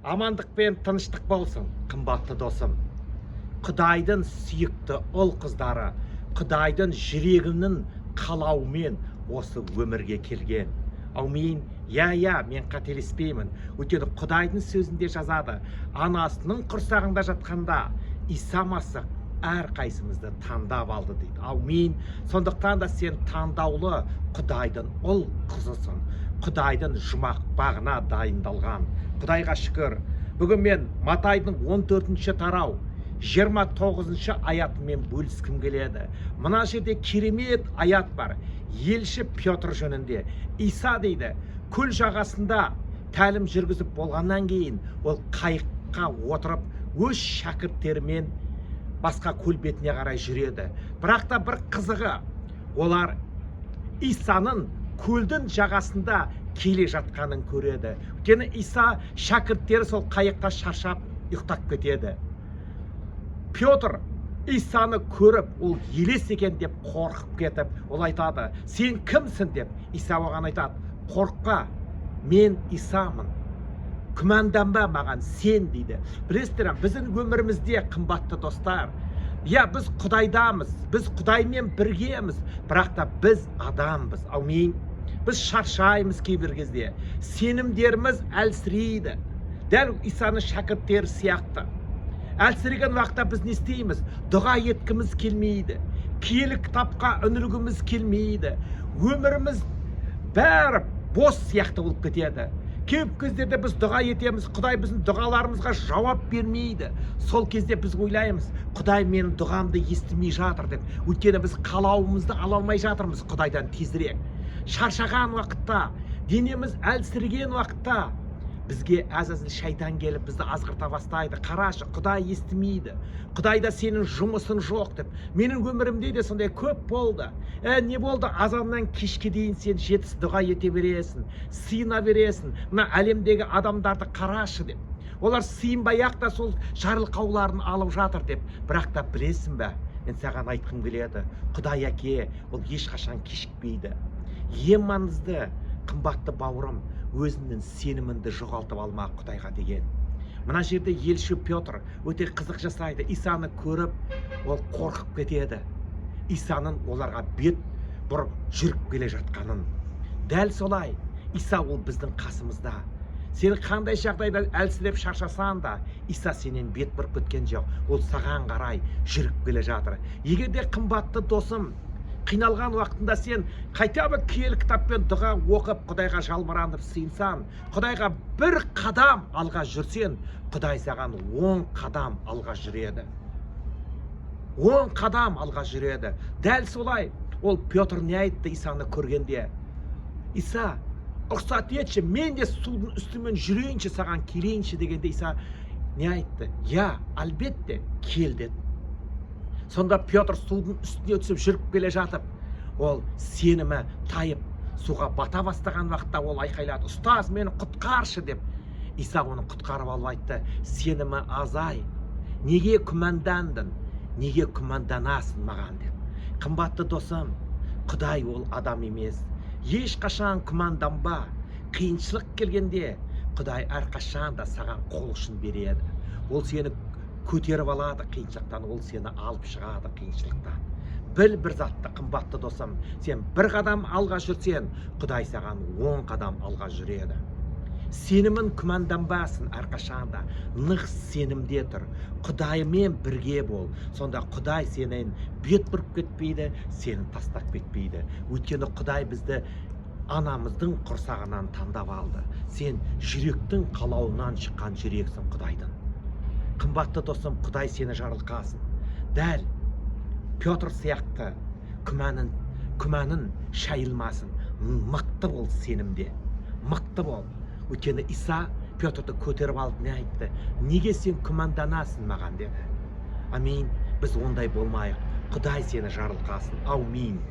Амандық пен тыныштық болсын, қымбатты досым. Құдайдың сүйікті ұл қыздары, Құдайдың жүрегінің қалауымен осы өмірге келген. Аумин. Мен қателеспеймін. Өйткені Құдайдың сөзінде жазады, анасының құрсағында жатқанда Иса Масих әрқайсымызды таңдап алды дейді. Аумин. Сондықтан да сен таңдаулы Құдайдың ұл қызысың. Құдайдың жұмақ бағына дайындалған. Құдайға шүкір. Бүгін мен Матайдың 14-ші тарау 29-шы аятымен бөліскім келеді. Мына жерде керемет аят бар. Елші Петр жөнінде. Иса дейді, көл жағасында тәлім жүргізіп болғаннан кейін ол қайыққа отырып, өз шәкірттерімен басқа көл бетіне қарай жүреді. Бірақ та бір қызығы, олар Исаның көлдің жағасында келе жатқанын көреді. Өйткені Иса шәкірттері сол қайықта шаршап ұйықтап кетеді. Петр Исаны көріп, ол елес екен деп қорқып кетіп, ол айтады, сен кімсің деп. Иса оған айтады, қорықпа, мен Исамын. Күмәнданба маған, сен дейді. Білесіздер, біздің өмірімізде, қымбатты достар, біз Құдайдамыз, біз Құдаймен біргеміз, бірақ та біз адамбыз. Аумин. Біз шаршаймыз кейбір кезде. Сенімдеріміз әлсірейді. Дәл Исаның шәкірттері сияқты. Әлсіреген уақытта біз не істейміз? Дұға еткіміз келмейді. Киелі кітапқа үңілгіміз келмейді. Өміріміз бәрі бос сияқты болып кетеді. Көп кездерде біз дұға етеміз, Құдай біздің дұғаларымызға жауап бермейді. Сол кезде біз ойлаймыз, Құдай менің дұғамды естімей жатыр деп. Өйткені біз қалауымызды ала алмай жатырмыз Құдайдан тезірек. Шаршаған уақытта, денеміз әлсіреген уақытта бізге әзәзіл шайтан келіп бізді азғырта бастайды. Қарашы, Құдай естімейді. Құдайда сенің жұмысың жоқ деп. Менің өмірімде де сондай көп болды. Не болды? Азаннан кешке дейін сен жетіс дұға ете бересің, сыйына бересің. Мына әлемдегі адамдарды қарашы деп. Олар сыйынбай-ақ та сол жарылқауларын алып жатыр деп. Бірақ та білесің бе? Мен саған айтқым келеді. Құдай әке, ол ешқашан кешікпейді. Ең маңызды, қымбатты бауырым, өзінің сенімінді жоғалтып алма Құдайға деген. Мына жерде елші Петр өте қызық жасайды. Исаны көріп, ол қорқып кетеді. Исаның оларға бет бұрып жүріп келе жатқанын. Дәл солай, Иса ол біздің қасымызда. Сен қандай жағдайда әлсіреп шаршасан да, Иса сенен бет бұрып кеткен жоқ. Ол саған қарай жүріп келе жатыр. Егер де қымбатты досым, қиналған уақытында сен қайта бір киелі кітаппен дұға оқып, Құдайға жалбарынып сыйынсан, Құдайға бір қадам алға жүрсен, Құдай саған 10 қадам алға жүреді. 10 қадам алға жүреді. Дәл солай, ол Петр не айтты Исаны көргенде? Иса, рұқсат етші, мен де судың үстімен жүрейінші, саған келейінші дегенде Иса не айтты? Әлбетте, кел деді. Сонда Петр судың үстіне түсіп жүріп келе жатып, ол сенімі тайып, суға бата бастаған уақытта ол айқайлады, ұстаз, мені құтқаршы деп. Иса оны құтқарып алып айтты, сенімі азай, неге күмәндандың, неге күмәнданасың маған деп. Қымбатты досым, Құдай ол адам емес. Ешқашан күмәнданба. Қиыншылық келгенде Құдай әрқашан да саған қол ұшын береді. Ол сені көтеріп алады қиыншылықтан, ол сені алып шығады қиыншылықтан. Бір затты, қымбатты досым, сен бір қадам алға жүрсен, Құдай саған 10 қадам алға жүреді. Сенімін күмәнданбасын әрқашанда, нық сенімде тұр. Құдаймен бірге бол. Сонда Құдай сенен бет бұрып кетпейді, сені тастап кетпейді. Өйткені Құдай бізді анамыздың құрсағынан таңдап алды. Сен жүректің қалауынан шыққан жүрексің Құдайдың. Қымбатты досым, Құдай сені жарылқасын. Дәл Петр сияқты күмәнін шайылмасын. Мықты бол сенімде. Мықты бол. Өйткені Иса Петрді көтеріп алып не айтты? Неге сен күмәнданасың маған деді. Амин. Біз ондай болмайық. Құдай сені жарылқасын. Аумин.